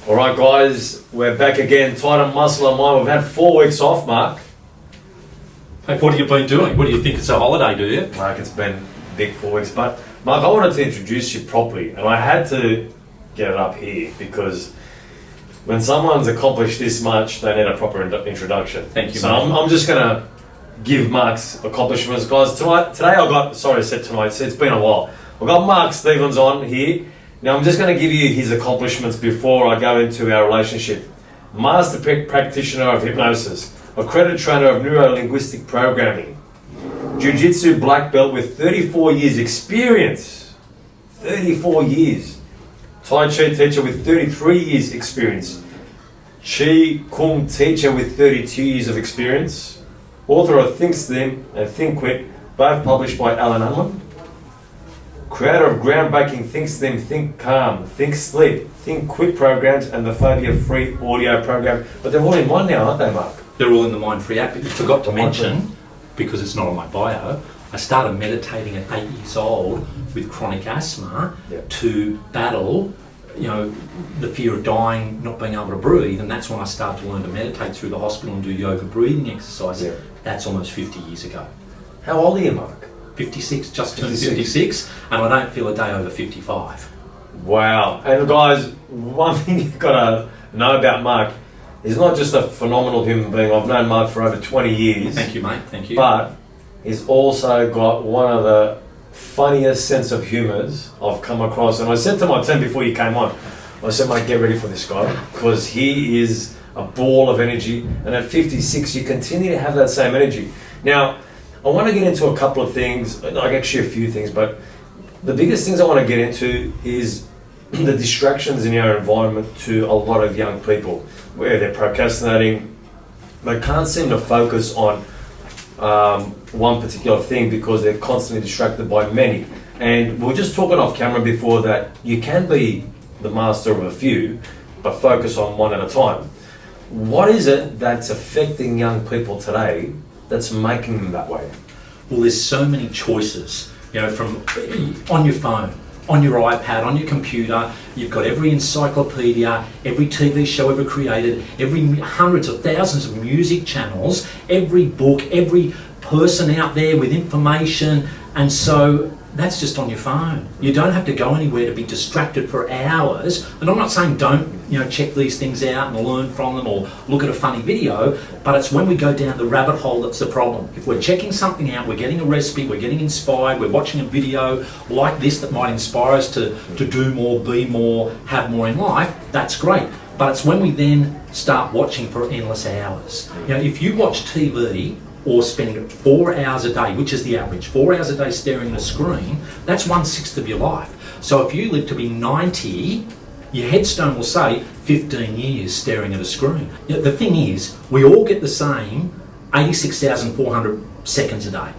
All right, guys, we're back again. Titan Muscle and Mind. We've had 4 weeks off, Mark. Hey, what have you been doing? What do you think it's a holiday, do you? Mark, it's been a big 4 weeks. But, Mark, I wanted to introduce you properly. And I had to get it up here because when someone's accomplished this much, they need a proper introduction. Thank you, So Mark. I'm just going to give Mark's accomplishments. Guys, today I got, sorry I said tonight, it's been a while. I've got Mark Stevens on here. Now I'm just going to give you his accomplishments before I go into our relationship. Master practitioner of hypnosis, accredited trainer of neuro-linguistic programming, Jiu-Jitsu black belt with 34 years experience, 34 years, Tai Chi teacher with 33 years experience, Chi Kung teacher with 32 years of experience, author of Think Slim and Think Quick, both published by Alan Unwin, creator of groundbreaking Think Slim, Think Calm, Think Sleep, Think Quick programs and the Phobia-free audio program. But they're all in one now, aren't they, Mark? They're all in the Mind-Free app. You forgot to mention, because it's not on my bio, I started meditating at 8 years old with chronic asthma to battle, the fear of dying, not being able to breathe, and that's when I started to learn to meditate through the hospital and do yoga breathing exercises. Yeah. That's almost 50 years ago. How old are you, Mark? 56, just turned 56, and I don't feel a day over 55. Wow. And guys, one thing you've got to know about Mark, he's not just a phenomenal human being. I've known Mark for over 20 years. Thank you, mate. Thank you. But he's also got one of the funniest sense of humours I've come across. And I said to my team before you came on, I said, mate, get ready for this guy because he is a ball of energy. And at 56, you continue to have that same energy. Now, I want to get into a couple of things, like actually a few things, but the biggest things I want to get into is the distractions in our environment to a lot of young people, where they're procrastinating, they can't seem to focus on one particular thing because they're constantly distracted by many. And we were just talking off camera before that you can be the master of a few, but focus on one at a time. What is it that's affecting young people today that's making them that way? Well, there's so many choices, from on your phone, on your iPad, on your computer. You've got every encyclopedia, every TV show ever created, every hundreds of thousands of music channels, every book, every person out there with information, and so that's just on your phone. You don't have to go anywhere to be distracted for hours. And I'm not saying don't, check these things out and learn from them or look at a funny video, but it's when we go down the rabbit hole that's the problem. If we're checking something out, we're getting a recipe, we're getting inspired, we're watching a video like this that might inspire us to do more, be more, have more in life, that's great. But it's when we then start watching for endless hours. If you watch TV or spending 4 hours a day, which is the average, 4 hours a day staring at a screen, that's 1/6 of your life. So if you live to be 90, your headstone will say 15 years staring at a screen. The thing is, we all get the same 86,400 seconds a day.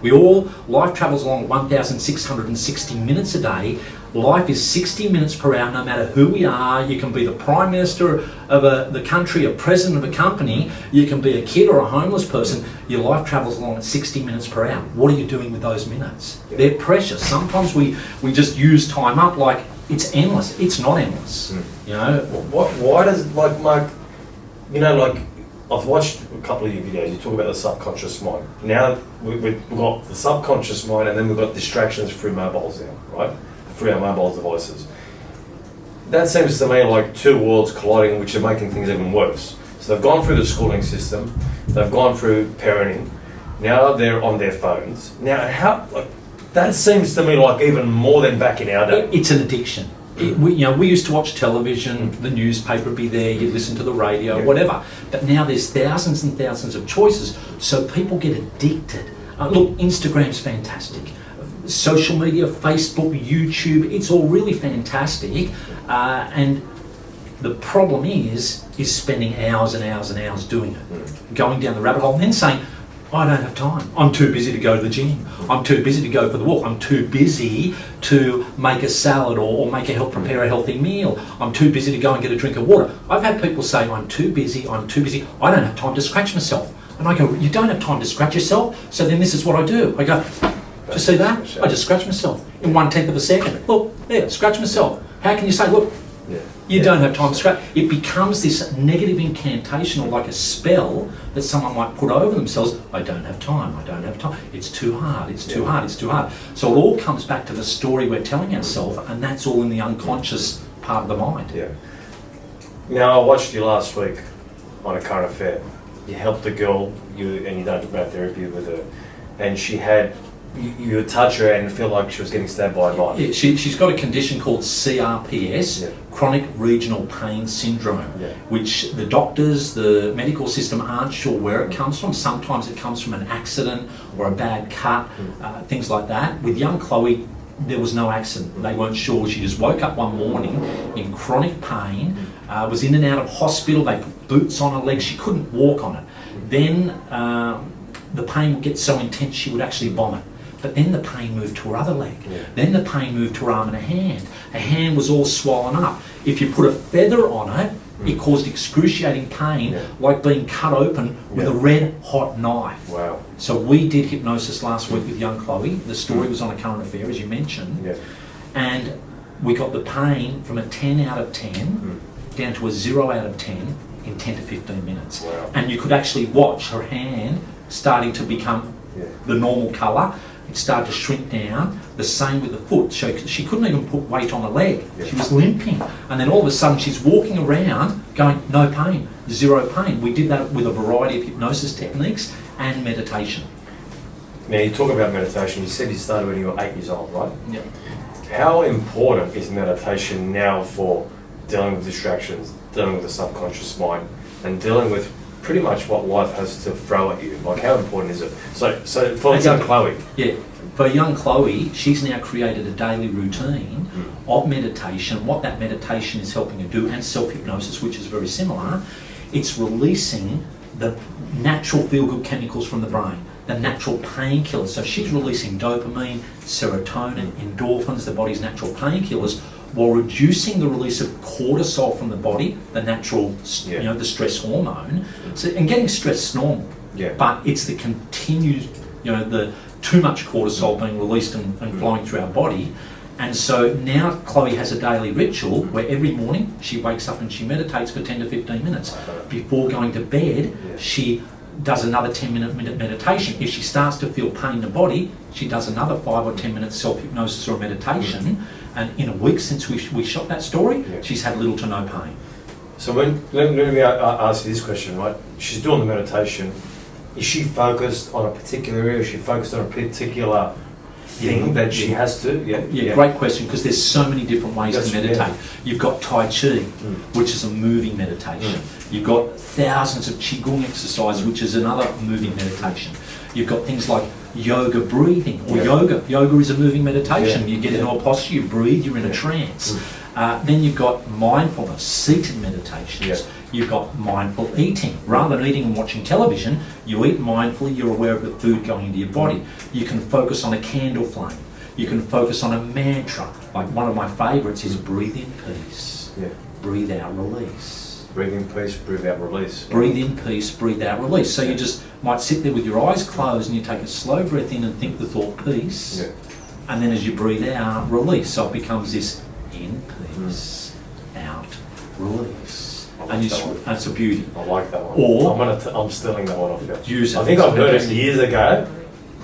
Life travels along 1,660 minutes a day. Life is 60 minutes per hour, no matter who we are. You can be the Prime Minister of the country, a president of a company, you can be a kid or a homeless person. Your life travels along at 60 minutes per hour. What are you doing with those minutes? They're precious. Sometimes we just use time up like it's endless. It's not endless. Why does, Mark, I've watched a couple of your videos, you talk about the subconscious mind. Now we've got the subconscious mind and then we've got distractions through mobiles now, right? Through our mobile devices. That seems to me like two worlds colliding, which are making things even worse. So they've gone through the schooling system, they've gone through parenting, now they're on their phones. Now, that seems to me like even more than back in our day. It's an addiction. We used to watch television, the newspaper would be there, you'd listen to the radio, whatever. But now there's thousands and thousands of choices, so people get addicted. Look, Instagram's fantastic. Social media, Facebook, YouTube, it's all really fantastic. And the problem is spending hours and hours and hours doing it. Going down the rabbit hole and then saying, I don't have time. I'm too busy to go to the gym. I'm too busy to go for the walk. I'm too busy to make a salad or prepare a healthy meal. I'm too busy to go and get a drink of water. I've had people say, I'm too busy. I don't have time to scratch myself. And I go, you don't have time to scratch yourself? So then this is what I do. I go, just see that? I just scratch myself in 1/10 of a second. Look, there, scratch myself. How can you say, look, You don't have time to scratch. It becomes this negative incantation or like a spell that someone might put over themselves. I don't have time, I don't have time. It's too hard, it's too hard, it's too hard. So it all comes back to the story we're telling ourselves, and that's all in the unconscious part of the mind. Yeah. Now, I watched you last week on a current affair. You helped a girl, and you done about therapy with her, and she had, you would touch her and feel like she was getting stabbed by a knife. Yeah, she's got a condition called CRPS, chronic regional pain syndrome, which the doctors, the medical system aren't sure where it comes from. Sometimes it comes from an accident or a bad cut, things like that. With young Chloe, there was no accident. They weren't sure. She just woke up one morning in chronic pain, was in and out of hospital. They put boots on her legs. She couldn't walk on it. Then the pain would get so intense she would actually vomit. But then the pain moved to her other leg. Then the pain moved to her arm and her hand. Her hand was all swollen up. If you put a feather on it, it caused excruciating pain, like being cut open with a red hot knife. Wow. So we did hypnosis last week with young Chloe. The story was on a current affair, as you mentioned. And we got the pain from a 10 out of 10 down to a 0 out of 10 in 10 to 15 minutes. Wow. And you could actually watch her hand starting to become the normal colour. It started to shrink down. The same with the foot. She couldn't even put weight on her leg. She was limping. And then all of a sudden she's walking around going, no pain, 0 pain. We did that with a variety of hypnosis techniques and meditation. Now, you talk about meditation. You said you started when you were 8 years old, right? Yeah. How important is meditation now for dealing with distractions, dealing with the subconscious mind, and dealing with pretty much what life has to throw at you? Like, how important is it? So for young Chloe. Yeah, for young Chloe, she's now created a daily routine of meditation. What that meditation is helping her do, and self-hypnosis, which is very similar, it's releasing the natural feel-good chemicals from the brain, the natural painkillers. So she's releasing dopamine, serotonin, endorphins, the body's natural painkillers, while reducing the release of cortisol from the body, the natural, the stress hormone. So, and getting stressed is normal, but it's the continued, the too much cortisol being released and flowing through our body. And so now Chloe has a daily ritual where every morning she wakes up and she meditates for 10 to 15 minutes. Before going to bed, she does another 10-minute meditation. If she starts to feel pain in the body, she does another 5 or 10 minutes self-hypnosis or meditation. And in a week since we shot that story, she's had little to no pain. So let me ask you this question, right? She's doing the meditation. Is she focused on a particular area? Is she focused on a particular thing that she has to? Yeah, great question, because there's so many different ways to meditate. You've got Tai Chi, which is a moving meditation. You've got thousands of Qigong exercises, which is another moving meditation. You've got things like yoga breathing, or yoga. Yoga is a moving meditation. You get into a posture, you breathe, you're in a trance. Then you've got mindfulness, seated meditations. You've got mindful eating. Rather than eating and watching television, you eat mindfully, you're aware of the food going into your body. You can focus on a candle flame. You can focus on a mantra. Like one of my favourites is breathe in peace, breathe out release. Breathe in peace, breathe out release. Breathe in peace, breathe out release. So you just might sit there with your eyes closed and you take a slow breath in and think the thought peace. And then as you breathe out, release. So it becomes this in peace, out, release. And it's a beauty. I like that one. Or I'm stealing that one off you. Use it. I think I've heard it years ago,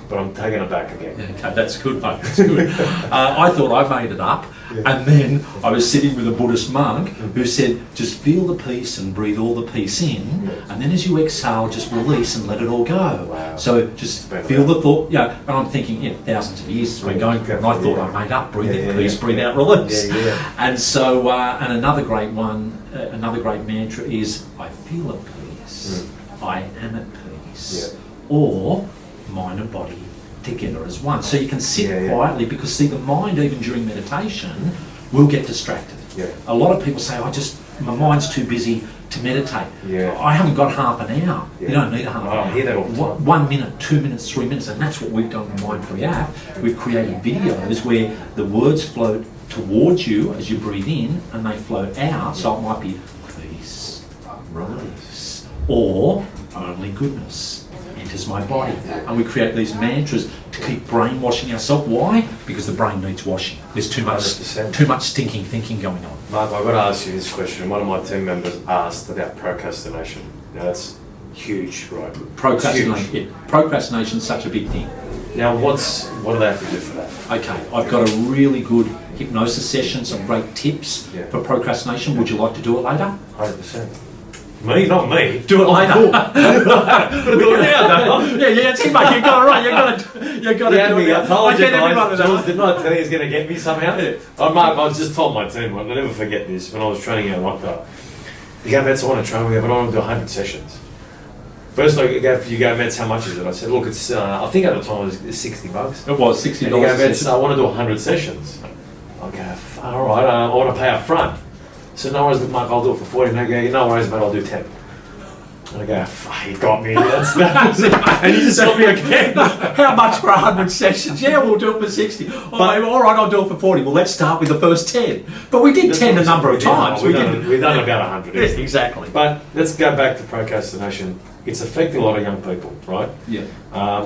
but I'm taking it back again. Okay, that's good, mate. That's good. I thought I made it up, and then I was sitting with a Buddhist monk who said, just feel the peace and breathe all the peace in, and then as you exhale, just release and let it all go. Wow. So just feel the thought. And I'm thinking, thousands of years it's been going for, and I thought I made up breathe in peace, breathe out release. And so, and another great one, another great mantra is, I feel at peace, I am at peace, or mind and body together as one. So you can sit quietly, because see, the mind, even during meditation, will get distracted. A lot of people say, my mind's too busy to meditate. I haven't got half an hour. You don't need a half an hour. I hear that all the time. 1 minute, 2 minutes, 3 minutes, and that's what we've done with Mindfully app. We've created videos where the words float towards you as you breathe in, and they float out. So it might be peace, release, or only goodness, enters my body. And we create these mantras to keep brainwashing ourselves. Why? Because the brain needs washing. There's too much 100%. too much stinking thinking going on. Mark, I've got to ask you this question. One of my team members asked about procrastination. Now that's huge, right? Procrastination. Huge. Yeah, procrastination is such a big thing. Now what do they have to do for that? Okay, I've got a really good hypnosis session, some great tips for procrastination. Would you like to do it later? 100%. Me? Not me. Do it later. Do it now, though. Yeah, Tim, mate, you got it right. You got to do it. I told you get everyone guys, to Jules do did not tell you he's going to get me somehow. Oh, Mark, I just told my team, I'll never forget this, when I was training out like that. You go, Mets, I want to train with you, but I want to do 100 sessions. First, you go, Mets, how much is it? I said, look, it's, I think at the time it was $60. It was $60. And you go, Mets, I want to do 100 sessions. I go, all right, I want to pay up front. So no worries, Mark, I'll do it for 40. And they go, no worries, mate, I'll do 10. And I go, he got me. That's and he just got me again. How much for 100 sessions? Yeah, we'll do it for 60. All right, I'll do it for 40. Well, let's start with the first 10. But we did 10 a number of times. We've done about 100. Yes, exactly. But let's go back to procrastination. It's affecting a lot of young people, right? Yeah.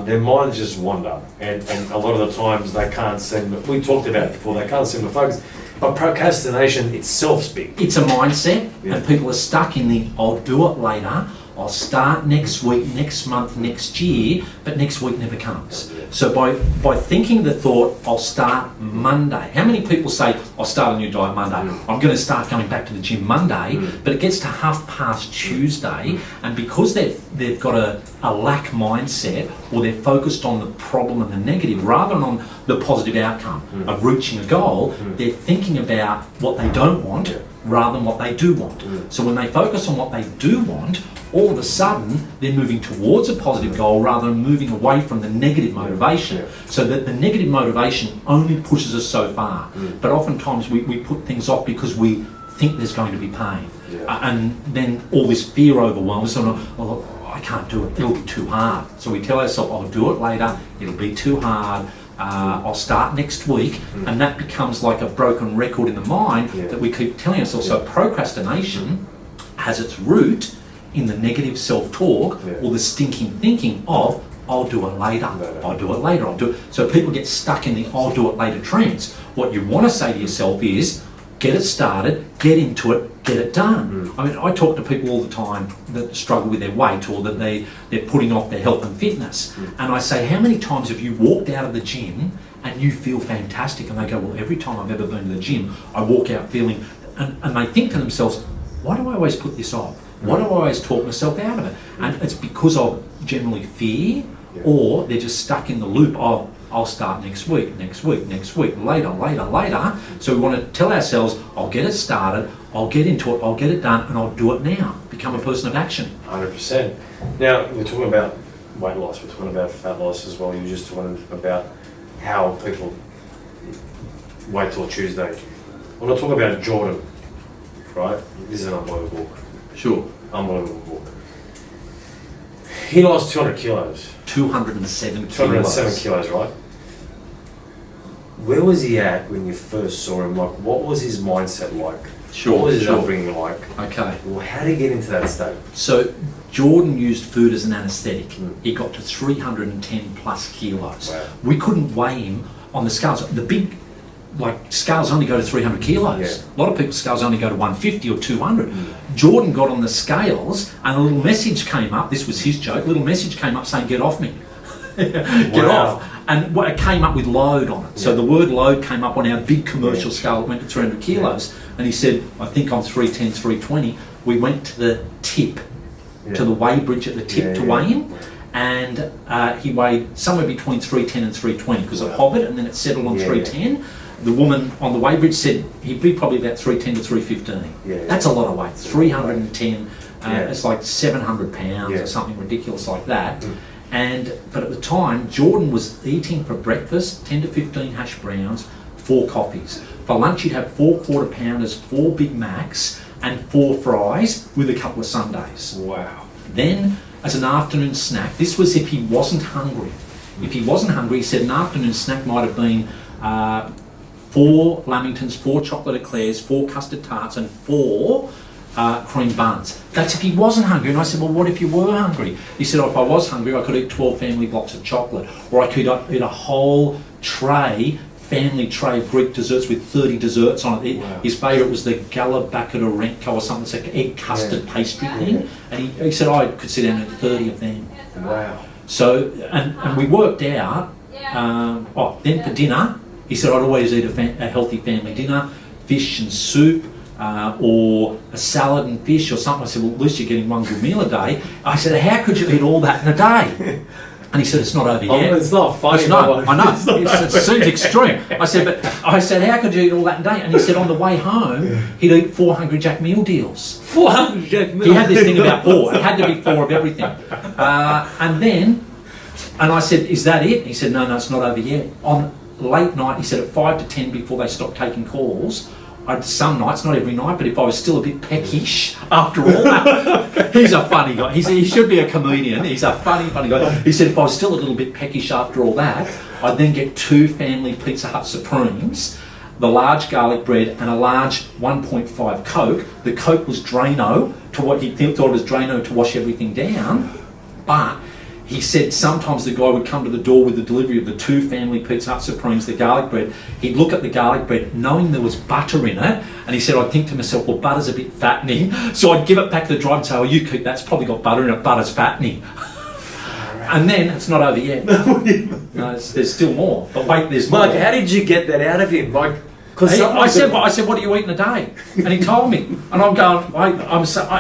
Their minds just wander. And a lot of the times they can't seem to, we talked about it before, they can't seem to focus. But procrastination itself's big. It's a mindset, and people are stuck in the I'll do it later, I'll start next week, next month, next year, but next week never comes. So by thinking the thought, I'll start Monday. How many people say, I'll start a new diet Monday? I'm going to start going back to the gym Monday, but it gets to 1/2 Tuesday, and because they've got a lack mindset, or they're focused on the problem and the negative rather than on the positive outcome of reaching a goal, they're thinking about what they don't want rather than what they do want. So when they focus on what they do want, all of a sudden they're moving towards a positive goal rather than moving away from the negative motivation. So that the negative motivation only pushes us so far. But oftentimes we put things off because we think there's going to be pain. And then all this fear overwhelms us. Oh, I can't do it, it'll be too hard. So we tell ourselves, I'll do it later, it'll be too hard. I'll start next week, and that becomes like a broken record in the mind that we keep telling ourselves. So procrastination has its root in the negative self-talk or the stinking thinking of I'll do it later, I'll do it later, I'll do it. So people get stuck in the I'll do it later trance. What you want to say to yourself is get it started, get into it, get it done. I mean, I talk to people all the time that struggle with their weight or that they're putting off their health and fitness. And I say, how many times have you walked out of the gym and you feel fantastic? And they go, well, every time I've ever been to the gym, I walk out feeling, and they think to themselves, why do I always put this off? Why do I always talk myself out of it? And it's because of generally fear, or they're just stuck in the loop of, I'll start next week, later. So we want to tell ourselves, I'll get it started, I'll get into it, I'll get it done, and I'll do it now. Become a person of action. 100%. Now, we're talking about weight loss, we're talking about fat loss as well. You're just talking about how people wait till Tuesday. I want to talk about Jordan, right? This is an unbelievable book. Sure. Unbelievable book. He lost 200 kilos. 207 kilos. 207 kilos, right? Where was he at when you first saw him? Like, what was his mindset like? Sure. What was his upbringing like? Okay. Well, how did he get into that state? So, Jordan used food as an anaesthetic. He got to 310 plus kilos. Wow. We couldn't weigh him on the scales. The big, scales only go to 300 kilos. A lot of people's scales only go to 150 or 200. Jordan got on the scales and a little message came up. This was his joke. A little message came up saying, get off me. Get off. And it came up with load on it. So the word load came up on our big commercial scale that went to 300 kilos. And he said, I think I'm 310, 320. We went to the tip, to the weigh bridge at the tip to weigh him. And he weighed somewhere between 310 and 320 because it hovered and then it settled on 310. The woman on the weigh bridge said he'd be probably about 310 to 315. That's a lot of weight. 310, it's like 700 pounds or something ridiculous like that. But at the time, Jordan was eating for breakfast 10 to 15 hash browns, 4 coffees. For lunch, he'd have 4 quarter pounders, 4 Big Macs, and 4 fries with a couple of sundaes. Wow. Then, as an afternoon snack, this was if he wasn't hungry. If he wasn't hungry, he said an afternoon snack might have been 4 Lamingtons, 4 chocolate eclairs, 4 custard tarts, and 4 cream buns. That's if he wasn't hungry. And I said, well, what if you were hungry? He said, oh, if I was hungry, I could eat 12 family blocks of chocolate, or I could eat a whole family tray of Greek desserts with 30 desserts on it. Wow. His favourite was the Galabacadorenko or something. It's like an egg custard pastry thing. And he said, I could sit down and eat 30 of them. Wow. So, and we worked out, then for dinner, he said I'd always eat a healthy family dinner, fish and soup, or a salad and fish or something. I said, well, at least you're getting one good meal a day. I said, how could you eat all that in a day? And he said, it's not over yet. It's not funny. I know. It seems extreme. I said, how could you eat all that in a day? And he said, on the way home, he'd eat 4 Hungry Jack meal deals. 4 Hungry Jack meals? He had this thing about 4. It had to be 4 of everything. And I said, is that it? He said, no, it's not over yet. On late night, he said at 5 to 10 before they stopped taking calls, some nights, not every night, but if I was still a bit peckish after all that, he's a funny guy. He should be a comedian. He's a funny guy. He said if I was still a little bit peckish after all that, I'd then get 2 family Pizza Hut Supremes, the large garlic bread, and a large 1.5 Coke. The Coke was Drano, to what he thought it was Drano to wash everything down, but he said sometimes the guy would come to the door with the delivery of the 2 family Pizza Hut Supremes, the garlic bread. He'd look at the garlic bread knowing there was butter in it, and he said, I'd think to myself, well, butter's a bit fattening. So I'd give it back to the driver and say, oh, you keep that's probably got butter in it, butter's fattening. And then it's not over yet. No, there's still more. But wait, there's more. Mark, how did you get that out of him? Like, I said, what do you eat in a day? And he told me. And I'm going,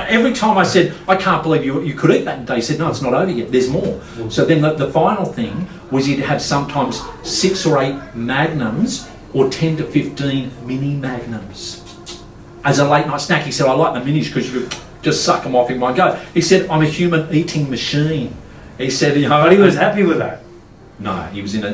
every time I said, I can't believe you could eat that in a day. He said, no, it's not over yet. There's more. So then the final thing was he'd have sometimes 6 or 8 magnums or 10 to 15 mini magnums as a late night snack. He said, I like the minis because you could just suck them off in one go. He said, I'm a human eating machine. He said, but he was happy with that. No, he was in a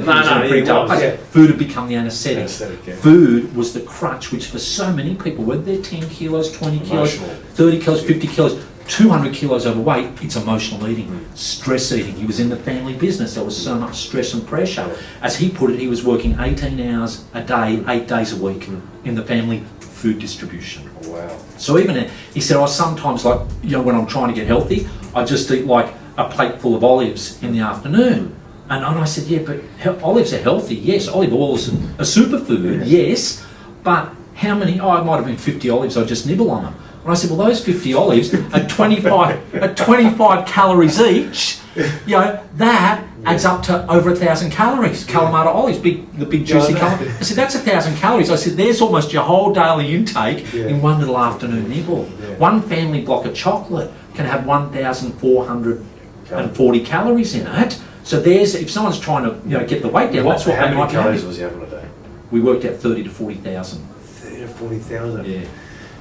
pretty tough. Yeah. Food had become the anaesthetic. Yeah. Food was the crutch, which for so many people, whether they're 10 kilos, 20 kilos, 30 kilos, 50 kilos, 200 kilos overweight, it's emotional eating, stress eating. He was in the family business. There was so much stress and pressure. As he put it, he was working 18 hours a day, 8 days a week in the family food distribution. Wow. So even he said, I sometimes, like, when I'm trying to get healthy, I just eat like a plate full of olives in the afternoon. And I said, yeah, but olives are healthy. Yes, olive oil is a superfood, yes, but how many? Oh, it might have been 50 olives. I just nibble on them. And I said, well, those 50 olives at 25 calories each. That adds up to over 1,000 calories. Kalamata olives, the big juicy Kalamata. I said, that's 1,000 calories. I said, there's almost your whole daily intake in one little afternoon nibble. One family block of chocolate can have 1,440 calories in it. So if someone's trying to get the weight down, that's what how they might many calories was he having a day? We worked out 30 to 40,000. 30 to 40,000. Yeah.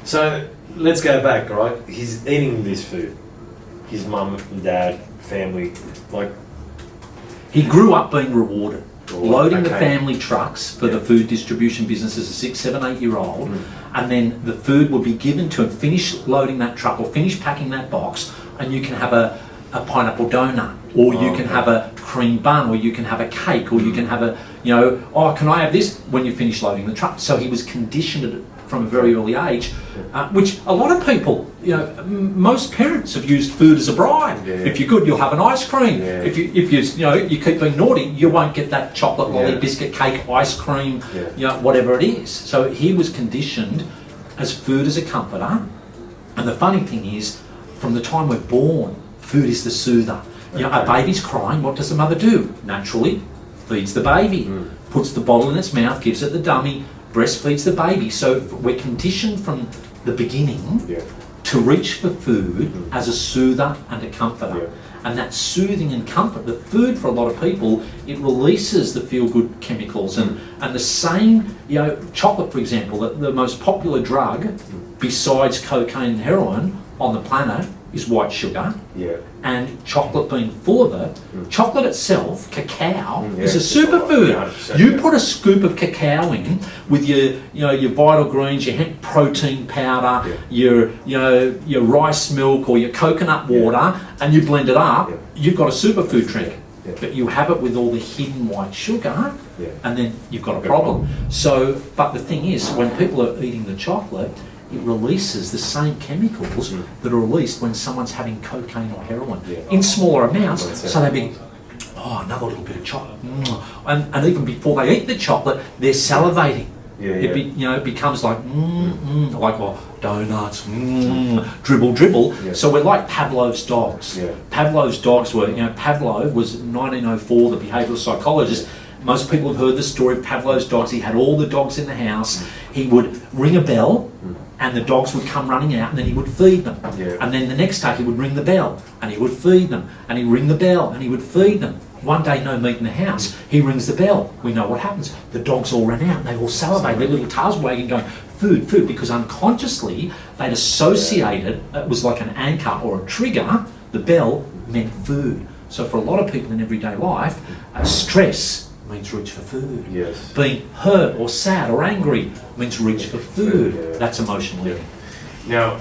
So let's go back, right? He's eating this food. His mum and dad, family, like. He grew up being rewarded, loading the family trucks for the food distribution business as a 6, 7, 8-year-old, and then the food will be given to him. Finish loading that truck or finish packing that box, and you can have a pineapple donut, or you can have a cream bun, or you can have a cake, or you can have can I have this when you finish loading the truck? So he was conditioned from a very early age, which a lot of people, most parents have used food as a bribe. Yeah. If you're good, you'll have an ice cream. Yeah. If you keep being naughty, you won't get that chocolate lolly, biscuit, cake, ice cream, whatever it is. So he was conditioned as food as a comforter. And the funny thing is, from the time we're born, food is the soother. A baby's crying, what does the mother do? Naturally, feeds the baby, puts the bottle in its mouth, gives it the dummy, breastfeeds the baby. So we're conditioned from the beginning to reach for food as a soother and a comforter. And that soothing and comfort, the food for a lot of people, it releases the feel-good chemicals. And the same, chocolate, for example, the most popular drug besides cocaine and heroin on the planet is white sugar. And chocolate being full of it. Chocolate itself, cacao, is a superfood. You put a scoop of cacao in with your vital greens, your hemp protein powder, your rice milk or your coconut water, and you blend it up, you've got a superfood drink. But you have it with all the hidden white sugar, and then you've got a problem. So, but the thing is, when people are eating the chocolate, it releases the same chemicals that are released when someone's having cocaine or heroin in smaller amounts. So they be, another little bit of chocolate, and even before they eat the chocolate, they're salivating. It becomes like donuts, dribble, dribble. So we're like Pavlov's dogs. Pavlov's dogs were, Pavlov was 1904, the behavioural psychologist. Most people have heard the story of Pavlov's dogs. He had all the dogs in the house. He would ring a bell, and the dogs would come running out, and then he would feed them. And then the next day he would ring the bell, and he would feed them, and he'd ring the bell, and he would feed them. One day, no meat in the house. He rings the bell. We know what happens. The dogs all ran out, and they all salivate. Their little tails wagging, going, food, food, because unconsciously they'd associated, it was like an anchor or a trigger, the bell meant food. So for a lot of people in everyday life, stress means reach for food. Being hurt or sad or angry means reach for food. That's emotional eating. Now,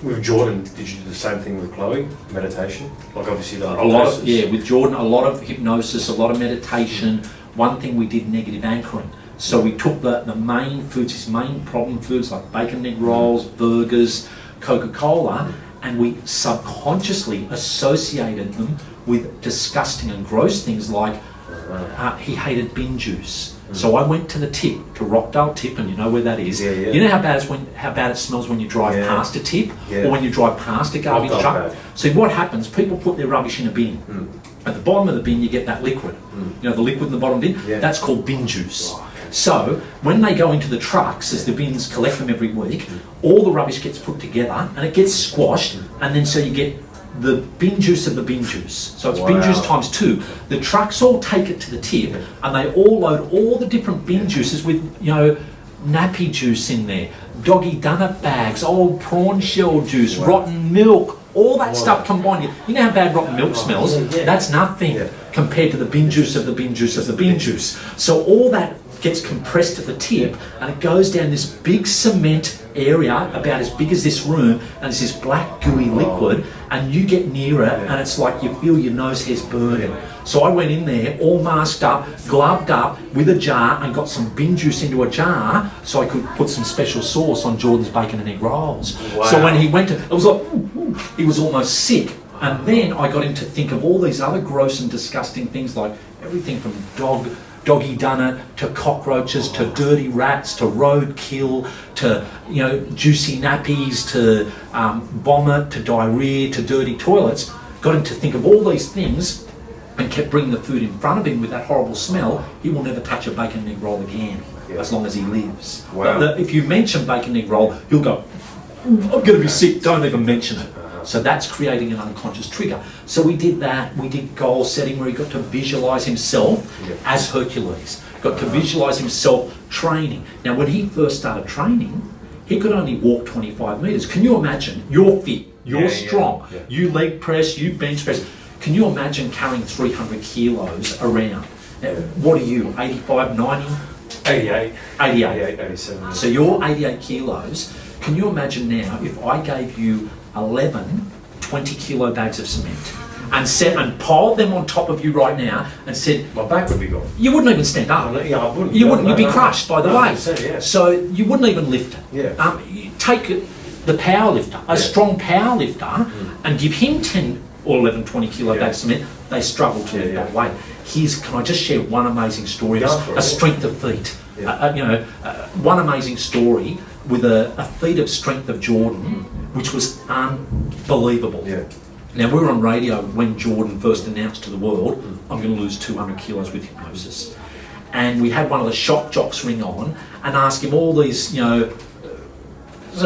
with Jordan, did you do the same thing with Chloe? Meditation? Like obviously the with Jordan, a lot of hypnosis, a lot of meditation. One thing we did, negative anchoring. So we took the main foods, his main problem foods like bacon, egg rolls, burgers, Coca-Cola, and we subconsciously associated them with disgusting and gross things like he hated bin juice. So I went to the tip, to Rockdale Tip, and you know where that is. You know how bad it smells when you drive past a tip, or when you drive past a garbage truck. So what happens? People put their rubbish in a bin. At the bottom of the bin, you get that liquid. You know the liquid in the bottom bin. That's called bin juice. So when they go into the trucks, as the bins collect them every week, all the rubbish gets put together and it gets squashed, and then so you get the bin juice of the bin juice. So it's bin juice times 2. The trucks all take it to the tip, and they all load all the different bin juices with, nappy juice in there, doggy donut bags, old prawn shell juice, rotten milk, all that stuff combined. You know how bad rotten milk smells? That's nothing compared to the bin juice of the bin juice of the bin juice. So all that gets compressed at the tip, and it goes down this big cement area about as big as this room, and it's this black gooey liquid, and you get near it and it's like you feel your nose hairs burning. So I went in there all masked up, gloved up with a jar, and got some bin juice into a jar so I could put some special sauce on Jordan's bacon and egg rolls. So when he went to, it was like, he was almost sick. And then I got him to think of all these other gross and disgusting things, like everything from doggy donut to cockroaches to dirty rats to roadkill to juicy nappies to vomit to diarrhea to dirty toilets. Got him to think of all these things and kept bringing the food in front of him with that horrible smell. He will never touch a bacon and egg roll again as long as he lives. If you mention bacon and egg roll, he'll go, I'm going to be sick, don't even mention it. So that's creating an unconscious trigger. So we did that. We did goal setting where he got to visualise himself as Hercules. Got to visualise himself training. Now, when he first started training, he could only walk 25 metres. Can you imagine? You're fit, you're strong, you leg press, you bench press. Can you imagine carrying 300 kilos around? Now, what are you, 85, 90? 88. 88. 87. So you're 88 kilos. Can you imagine now if I gave you 11 20-kilo bags of cement and piled them on top of you right now and said, my back would be gone. You wouldn't even stand up. I wouldn't. You wouldn't. You'd be crushed by the weight. Yeah. So you wouldn't even lift it. You take the power lifter, a strong power lifter, and give him 10 or 11 20-kilo bags of cement. They struggle to lift that weight. Can I just share one amazing story? A strength of feat. One amazing story with a feat of strength of Jordan, which was unbelievable. Now, we were on radio when Jordan first announced to the world, I'm going to lose 200 kilos with hypnosis. And we had one of the shock jocks ring on and ask him all these, sort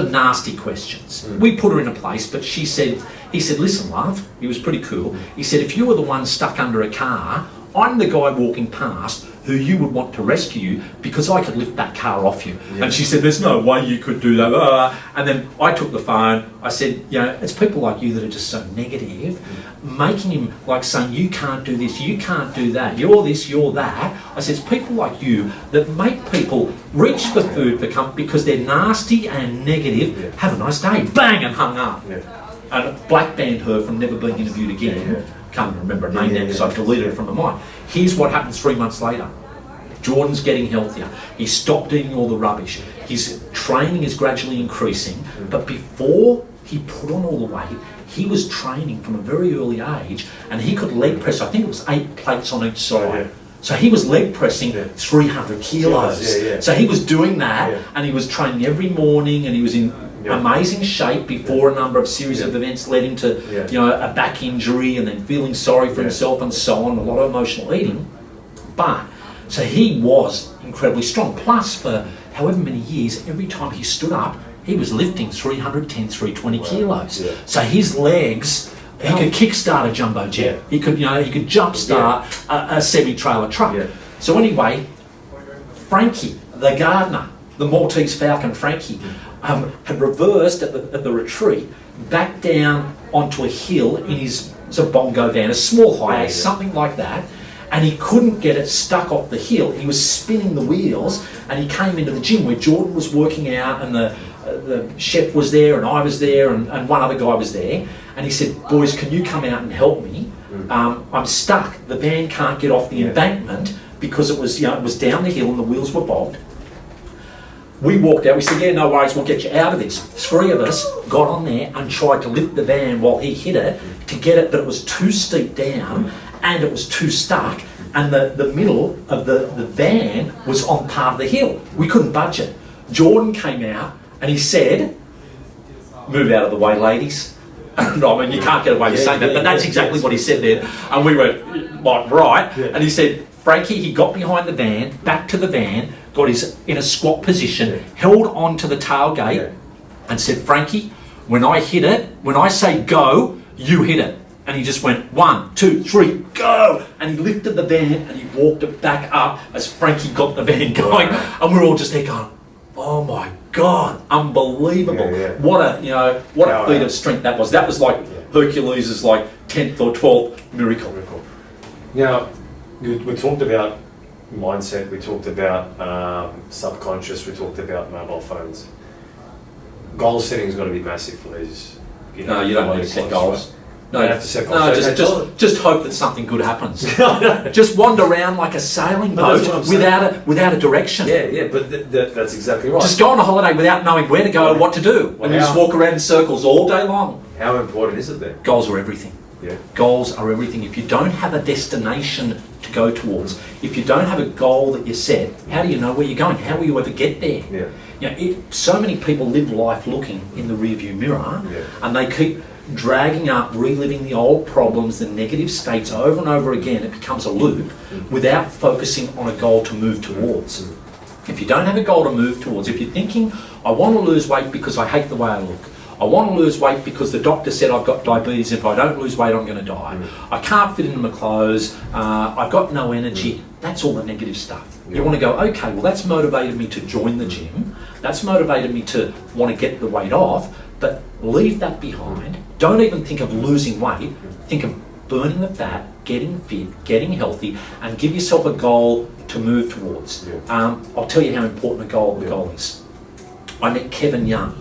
of nasty questions. We put her in a place, but he said, listen, love, he was pretty cool. He said, if you were the one stuck under a car, I'm the guy walking past who you would want to rescue you because I could lift that car off you. And she said, there's no way you could do that. And then I took the phone. I said, it's people like you that are just so negative, making him like saying, you can't do this, you can't do that, you're this, you're that. I said, it's people like you that make people reach for food for comfort because they're nasty and negative. Have a nice day. Bang, and hung up. And black banned her from never being interviewed again. Can't remember her name now because I've deleted it from my mind. Here's what happens 3 months later. Jordan's getting healthier. He stopped eating all the rubbish. His training is gradually increasing. But before he put on all the weight, he was training from a very early age, and he could leg press, I think it was 8 plates on each side. So he was leg pressing 300 kilos. So he was doing that, and he was training every morning, and he was in amazing shape before a number of series of events led him to a back injury, and then feeling sorry for himself and so on, a lot of emotional eating. But so he was incredibly strong. Plus, for however many years, every time he stood up, he was lifting 310, 320 kilos. So his legs, he could kickstart a jumbo jet. He could, he could jumpstart a semi-trailer truck. So anyway, Frankie, the gardener, the Maltese Falcon Frankie, had reversed at the retreat, back down onto a hill in his bongo van, a small high ace, something like that, and he couldn't get it stuck off the hill. He was spinning the wheels, and he came into the gym where Jordan was working out, and the chef was there, and I was there, and one other guy was there, and he said, "Boys, can you come out and help me? I'm stuck. The van can't get off the embankment because it was down the hill and the wheels were bogged." We walked out, we said, "Yeah, no worries, we'll get you out of this." 3 of us got on there and tried to lift the van while he hit it to get it, but it was too steep down and it was too stuck, and the middle of the van was on part of the hill. We couldn't budge it. Jordan came out and he said, "Move out of the way, ladies." I mean, you can't get away with saying that, but that's exactly what he said there. And we went, like, right. And he said, Frankie, he got behind the van, back to the van, got his in a squat position, held on to the tailgate, and said, "Frankie, when I hit it, when I say go, you hit it." And he just went 1, 2, 3, go! And he lifted the van and he walked it back up as Frankie got the van going. And we're all just there going, "Oh my God, unbelievable!" What a feat of strength that was. That was like Hercules' like 10th or 12th miracle. Now, we talked about mindset. We talked about subconscious. We talked about mobile phones. Goal setting has got to be massive for these. No, you don't need to set goals. No, you have to set goals. Just hope that something good happens. Just wander around like a sailing boat without a direction. But that's exactly right. Just go on a holiday without knowing where to go or what to do, and you just walk around in circles all day long. How important is it then? Goals are everything. Goals are everything. If you don't have a destination to go towards, if you don't have a goal that you set, how do you know where you're going? How will you ever get there? So many people live life looking in the rearview mirror, and they keep dragging up, reliving the old problems, the negative states over and over again. It becomes a loop without focusing on a goal to move towards. If you don't have a goal to move towards, if you're thinking, "I want to lose weight because I hate the way I look. I want to lose weight because the doctor said I've got diabetes. If I don't lose weight, I'm going to die. I can't fit into my clothes. I've got no energy." That's all the negative stuff. You want to go, okay, well, that's motivated me to join the gym. That's motivated me to want to get the weight off, but leave that behind. Don't even think of losing weight. Think of burning the fat, getting fit, getting healthy, and give yourself a goal to move towards. I'll tell you how important a goal is. I met Kevin Young,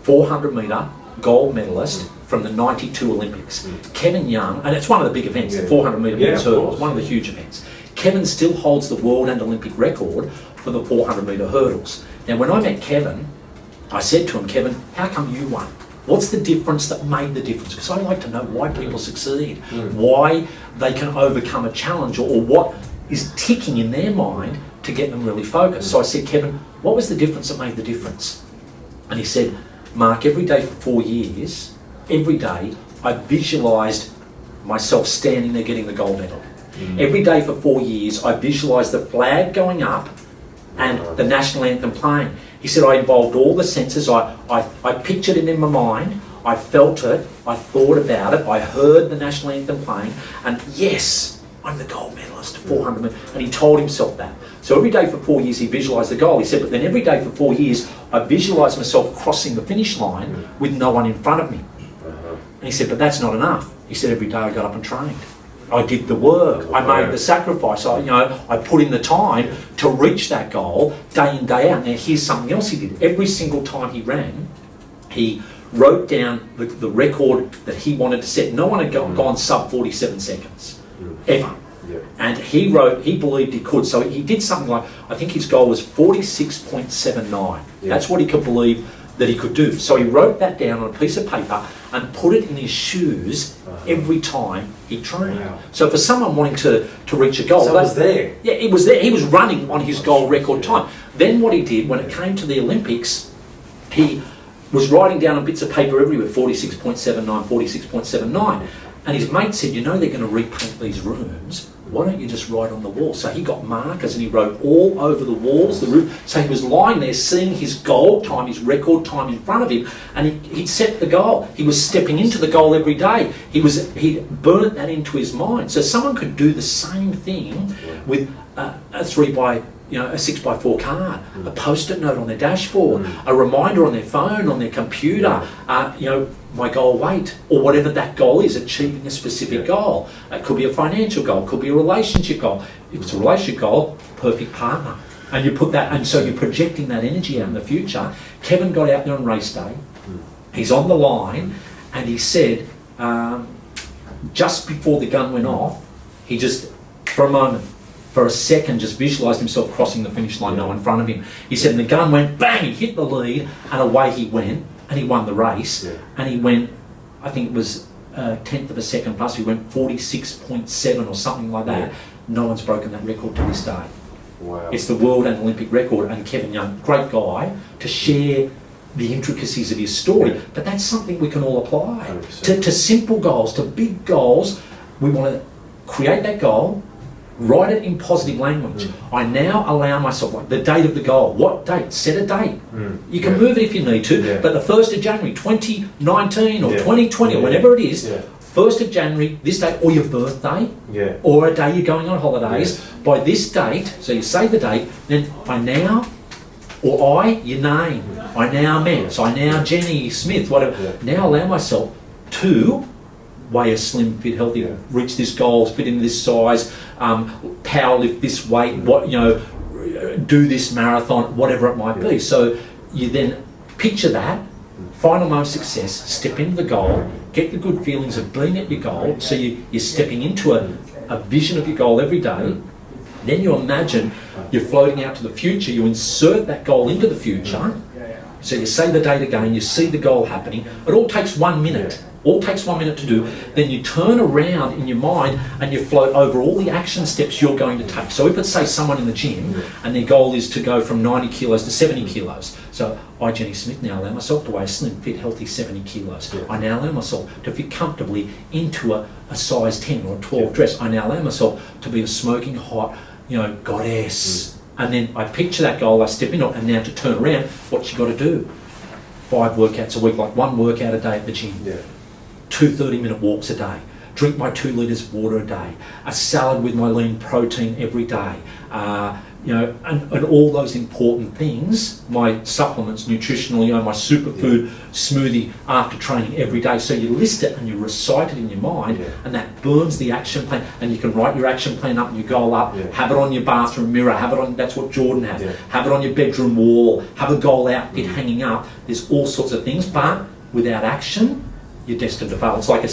400 metre gold medalist from the 92 Olympics. Kevin Young, and it's one of the big events, the 400 metre men's hurdles, one of the huge events. Kevin still holds the world and Olympic record for the 400 metre hurdles. Now, when I met Kevin, I said to him, "Kevin, how come you won? What's the difference that made the difference?" Because I like to know why people succeed, why they can overcome a challenge, or what is ticking in their mind to get them really focused. So I said, "Kevin, what was the difference that made the difference?" And he said, "Mark, every day for 4 years, every day I visualised myself standing there getting the gold medal. Every day for 4 years, I visualised the flag going up and the national anthem playing." He said, "I involved all the senses. I pictured it in my mind. I felt it. I thought about it. I heard the national anthem playing. And yes, I'm the gold medalist, 400 metres." And he told himself that. So every day for 4 years, he visualised the goal. He said, "But then every day for 4 years, I visualised myself crossing the finish line with no one in front of me." And he said, "But that's not enough." He said, "Every day I got up and trained. I did the work. I made the sacrifice. I put in the time to reach that goal day in, day out." Now, here's something else he did. Every single time he ran, he wrote down the record that he wanted to set. No one had gone sub 47 seconds, ever. And he believed he could. So he did something like, I think his goal was 46.79. That's what he could believe that he could do. So he wrote that down on a piece of paper and put it in his shoes every time he trained. Wow. So for someone wanting to reach a goal... So it was there? Yeah, it was there. He was running on his goal record time. Then what he did, when it came to the Olympics, he was writing down on bits of paper everywhere, 46.79, 46.79. And his mate said, you know they're going to repaint these rooms, why don't you just write on the wall? So he got markers and he wrote all over the walls, the roof. So he was lying there seeing his goal time, his record time in front of him, and he'd set the goal. He was stepping into the goal every day. He'd burnt that into his mind. So someone could do the same thing with a 6x4 card, a post-it note on their dashboard, a reminder on their phone, on their computer, my goal weight, or whatever that goal is, achieving a specific goal. It could be a financial goal, it could be a relationship goal. If it's a relationship goal, perfect partner. And you put that, and so you're projecting that energy out in the future. Kevin got out there on race day, he's on the line, and he said, just before the gun went off, he just, for a moment, for a second, just visualised himself crossing the finish line, no one in front of him. He said, and the gun went bang, he hit the lead, and away he went, and he won the race. And he went, I think it was a tenth of a second plus, he went 46.7 or something like that. No one's broken that record to this day. Wow. It's the world and Olympic record, and Kevin Young, great guy, to share the intricacies of his story. But that's something we can all apply to simple goals, to big goals. We want to create that goal, write it in positive language. I now allow myself, like the date of the goal. What date? Set a date. You can move it if you need to, but the 1st of January 2019 or 2020 or whenever it is, 1st of January, this date, or your birthday, or a day you're going on holidays, by this date, so you say the date, then I now, or your name, I now Matt, so I now Jenny Smith, whatever, now allow myself to weigh a slim, fit, healthy, reach this goal, fit in this size, power lift this weight, do this marathon, whatever it might be. So you then picture that, final moment of success, step into the goal, get the good feelings of being at your goal, so you're stepping into a vision of your goal every day. Then you imagine you're floating out to the future, you insert that goal into the future, so you say the date again, you see the goal happening. It all takes 1 minute. All takes 1 minute to do. Then you turn around in your mind and you float over all the action steps you're going to take. So if it's, say, someone in the gym and their goal is to go from 90 kilos to 70 kilos. So I, Jenny Smith, now allow myself to weigh a slim, fit, healthy 70 kilos. I now allow myself to fit comfortably into a size 10 or a 12 dress. I now allow myself to be a smoking hot, goddess. And then I picture that goal, I step into it, and now to turn around, what you got to do? 5 workouts a week, like 1 workout a day at the gym. 2 30-minute walks a day, drink my 2 litres of water a day, a salad with my lean protein every day, and all those important things, my supplements, nutritional, my superfood smoothie after training every day. So you list it and you recite it in your mind, and that burns the action plan, and you can write your action plan up and your goal up, have it on your bathroom mirror, have it on, that's what Jordan has, have it on your bedroom wall, have a goal outfit hanging up. There's all sorts of things, but without action, you're destined to fail. It's like a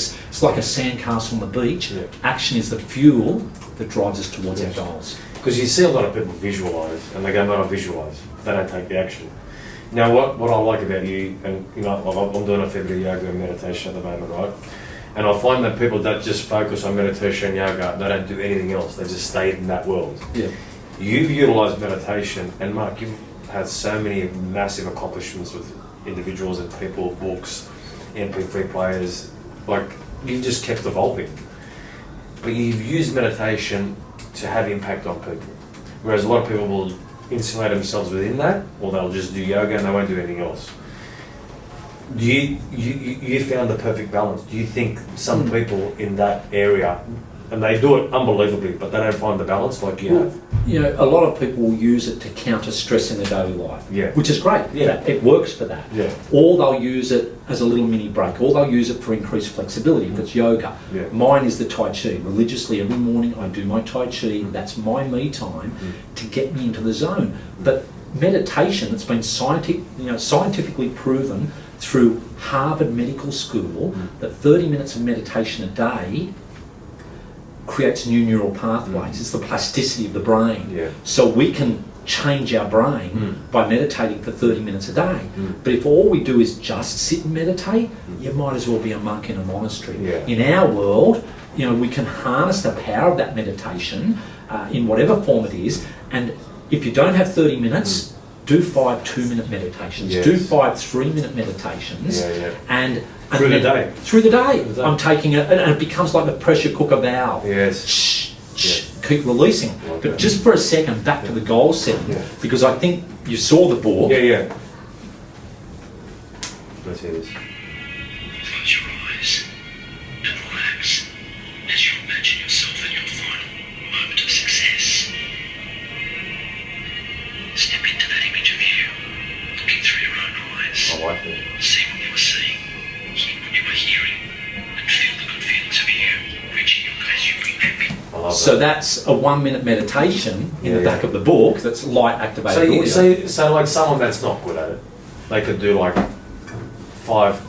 sandcastle on the beach. Action is the fuel that drives us towards our goals. Because you see a lot of people visualise, and they go, no, I visualise. They don't take the action. Now, what I like about you, and I'm doing a fair bit of yoga and meditation at the moment, right? And I find that people that just focus on meditation and yoga, they don't do anything else. They just stay in that world. You've utilised meditation, and Mark, you've had so many massive accomplishments with individuals and people, books, MP3 players, like you've just kept evolving. But you've used meditation to have impact on people. Whereas a lot of people will insulate themselves within that, or they'll just do yoga and they won't do anything else. Do you found the perfect balance? Do you think some people in that area, and they do it unbelievably, but they don't find the balance like you have? A lot of people will use it to counter stress in their daily life, which is great. It works for that. Or they'll use it as a little mini break, or they'll use it for increased flexibility if it's yoga. Mine is the Tai Chi. Religiously every morning I do my Tai Chi. That's my me time to get me into the zone. But meditation, it's been scientifically proven through Harvard Medical School that 30 minutes of meditation a day creates new neural pathways. It's the plasticity of the brain. Yeah. So we can change our brain by meditating for 30 minutes a day. But if all we do is just sit and meditate, you might as well be a monk in a monastery. Yeah. In our world, we can harness the power of that meditation in whatever form it is, and if you don't have 30 minutes, do 5 2-minute meditations, Yes. do 5 3-minute meditations, and Through the day. Through the day. I'm taking it, and it becomes like the pressure cooker valve. Yes. Shh, shh, Yeah. keep releasing. Like But that. just for a second, back to the goal setting, Yeah. because I think you saw the book. Yeah. Let's hear this. Close your eyes and relax as you imagine yourself in your final moment of success. Step into that image of you, looking through your own eyes. I like it. See what you are seeing, hear what you are hearing, and feel the good feelings of you reaching you as you breathe. I love So that. that's a 1-minute meditation in the Yeah, back yeah. of the book that's light activated audio. So like someone that's not good at it, they could do like 5,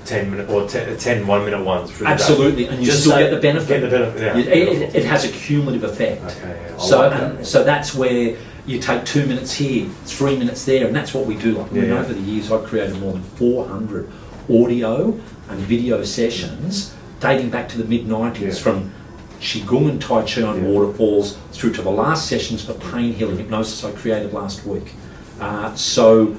10 minute or 10 1-minute ones through the day. Absolutely, and you Just still so- get the benefit. Get the benefit, yeah. It has a cumulative effect. Okay, yeah. I So, like that. and so that's where you take 2 minutes here, 3 minutes there, and that's what we do. Like, Yeah. over the years, I've created more than 400 audio and video sessions dating back to the mid-90s, Yeah. from Qigong and Tai Chi on Yeah. waterfalls through to the last sessions for pain healing hypnosis I created last week. So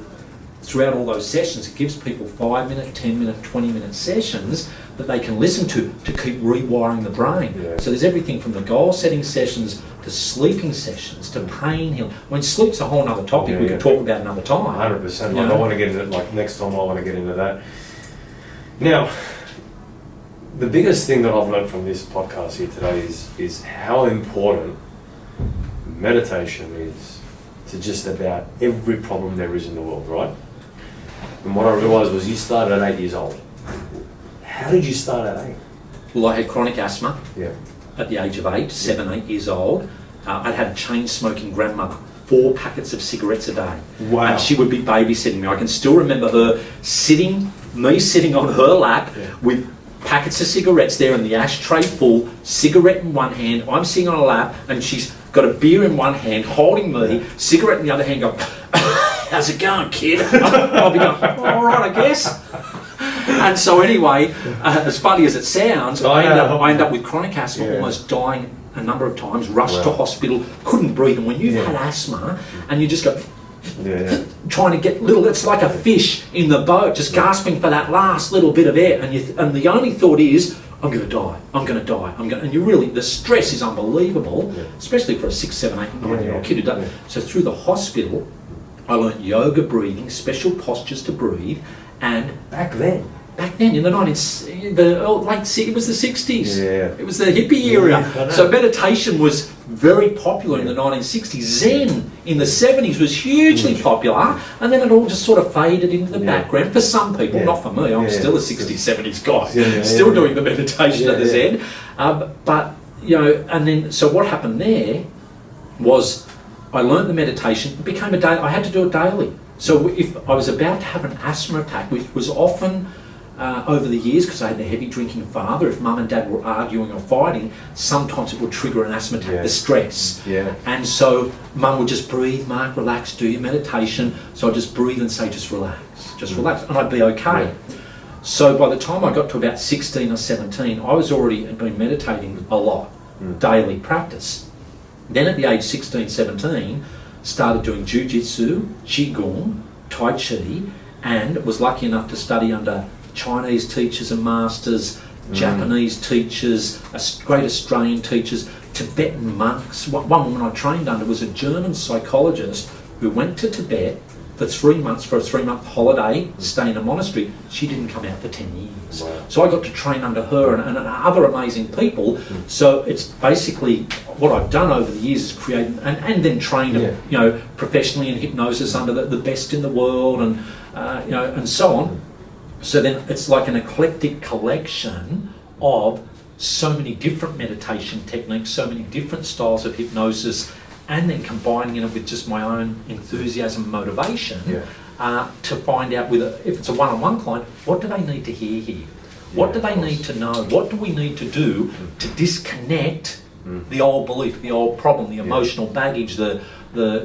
throughout all those sessions, it gives people 5-minute, 10-minute, 20-minute sessions that they can listen to keep rewiring the brain. Yeah. So there's everything from the goal-setting sessions to sleeping sessions to pain healing. I mean, sleep's a whole other topic we Yeah. could talk about another time. 100%. You Like know? I want to get into it. Like next time, I want to get into that. Now, the biggest thing that I've learned from this podcast here today is how important meditation is to just about every problem there is in the world, right? And what I realised was you started at 8 years old. How did you start at 8? Well, I had chronic asthma Yeah. at the age of 8 years old. I'd had a chain-smoking grandmother, 4 packets of cigarettes a day. Wow. And she would be babysitting me. I can still remember her sitting on her lap with packets of cigarettes there and the ashtray full, cigarette in one hand, I'm sitting on her lap, and she's got a beer in one hand, holding me, cigarette in the other hand, going, how's it going, kid? I'll be going, all right, I guess. And so anyway, as funny as it sounds, I end up with chronic asthma, Yeah. almost dying a number of times, rushed to Wow. hospital, couldn't breathe. And when you've Yeah. had asthma and you just go, Yeah. trying to get little, it's like a fish in the boat, just gasping for that last little bit of air, and the only thought is, I'm going to die, and you really, the stress is unbelievable, Yeah. especially for a 6, 7, 8, 9-year-old kid who does. Yeah. So through the hospital, I learnt yoga breathing, special postures to breathe, and Back then. in the it was the 60s. Yeah. It was the hippie era. Yeah, I know. So meditation was very popular in the 1960s. Zen in the 70s was hugely popular, and then it all just sort of faded into the Yeah. background for some people, Yeah. not for me. I'm Yeah. still a 60s, 70s guy, Yeah, still yeah. doing the meditation at the Yeah, Zen. But, and then, so what happened there was I learned the meditation, it became a day, I had to do it daily. So if I was about to have an asthma attack, which was often over the years, because I had a heavy drinking father, if mum and dad were arguing or fighting, sometimes it would trigger an asthma attack, Yeah. the stress. Yeah. And so mum would just breathe, Mark, relax, do your meditation. So I'd just breathe and say, just relax, and I'd be okay. Yeah. So by the time I got to about 16 or 17, I was already had been meditating a lot, daily practice. Then at the age 16, 17, started doing jiu-jitsu, qigong, tai chi, and was lucky enough to study under Chinese teachers and masters, Japanese teachers, great Australian teachers, Tibetan monks. One woman I trained under was a German psychologist who went to Tibet for 3 months for a 3-month holiday, stay in a monastery. She didn't come out for 10 years. Wow. So I got to train under her and other amazing people. So it's basically what I've done over the years is create and then train professionally in hypnosis under the best in the world and and so on. So then it's like an eclectic collection of so many different meditation techniques, so many different styles of hypnosis, and then combining it with just my own enthusiasm and motivation to find out if it's a one-on-one client, what do they need to hear here? What Yeah, do they of course. need to know? What do we need to do to disconnect the old belief, the old problem, the emotional baggage, the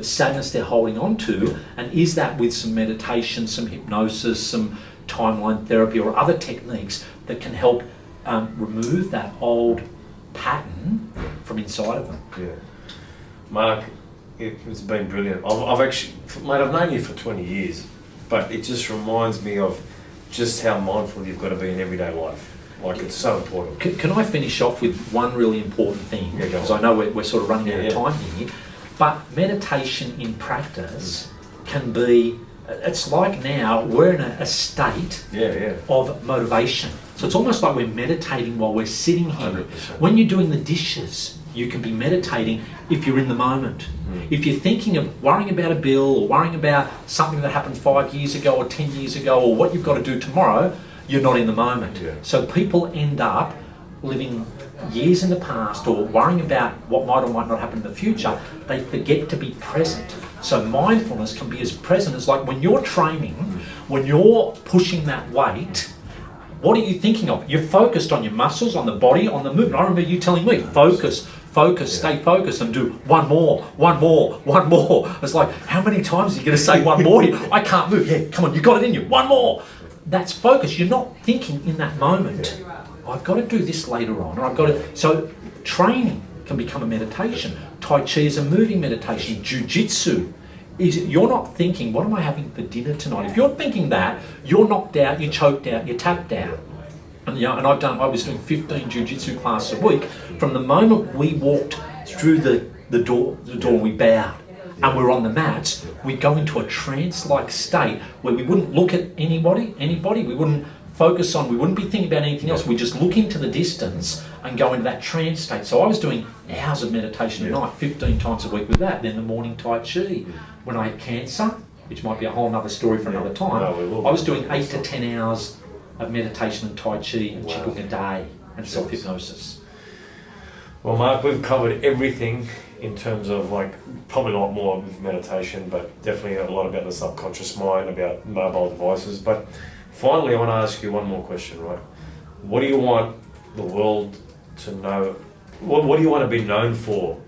sadness they're holding on to? And is that with some meditation, some hypnosis, some timeline therapy or other techniques that can help remove that old pattern from inside of them? Yeah. Mark, it's been brilliant. I've actually, mate, I've known you for 20 years, but it just reminds me of just how mindful you've got to be in everyday life. Like, it's so important. Can I finish off with one really important thing? Yeah, go Because on. I know we're sort of running out Yeah, of time here. But meditation in practice can be, it's like now we're in a state Yeah. of motivation. So it's almost like we're meditating while we're sitting here. 100%. When you're doing the dishes, you can be meditating if you're in the moment. If you're thinking of worrying about a bill or worrying about something that happened 5 years ago or 10 years ago or what you've got to do tomorrow, you're not in the moment. Yeah. So people end up living years in the past or worrying about what might or might not happen in the future. They forget to be present. So mindfulness can be as present as, like, when you're training, when you're pushing that weight, what are you thinking of? You're focused on your muscles, on the body, on the movement. I remember you telling me, focus, stay focused and do one more. It's like, how many times are you going to say one more? I can't move. Yeah, come on, you got it in you. One more. That's focus. You're not thinking in that moment. I've got to do this later on. Or I've got to. So training can become a meditation. Tai Chi is a moving meditation. Jiu-Jitsu is, you're not thinking, what am I having for dinner tonight? If you're thinking that, you're knocked out, you're choked out, you're tapped out. And I was doing 15 jiu-jitsu classes a week. From the moment we walked through the door, we bowed and we're on the mats, we'd go into a trance-like state where we wouldn't look at anybody, we wouldn't focus on, we wouldn't be thinking about anything else. We just look into the distance and go into that trance state. So I was doing hours of meditation a night, 15 times a week with that. Then the morning Tai Chi. When I had cancer, which might be a whole other story for another time, I was doing 8 to 10 hours of meditation and Tai Chi and Qigong a day and self-hypnosis. Well, Mark, we've covered everything in terms of, like, probably a lot more with meditation, but definitely a lot about the subconscious mind, about mobile devices. But finally, I want to ask you one more question, right? What do you want the world to know? What do you want to be known for,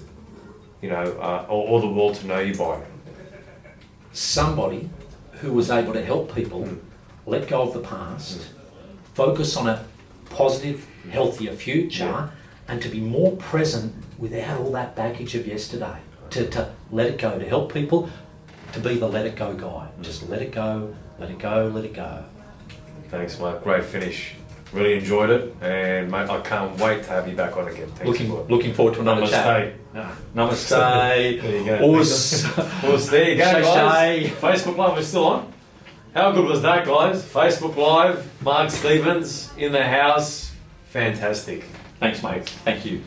or the world to know you by? Somebody who was able to help people let go of the past, focus on a positive, healthier future, and to be more present without all that baggage of yesterday. To let it go, to help people, to be the let it go guy. Just let it go, let it go, let it go. Thanks, Mark. Great finish. Really enjoyed it, and mate, I can't wait to have you back on again. Thanks Looking forward to another chat. Namaste. There you go. There you go, guys. Facebook Live is still on. How good was that, guys? Facebook Live, Mark Stevens in the house. Fantastic. Thanks, mate. Thank you.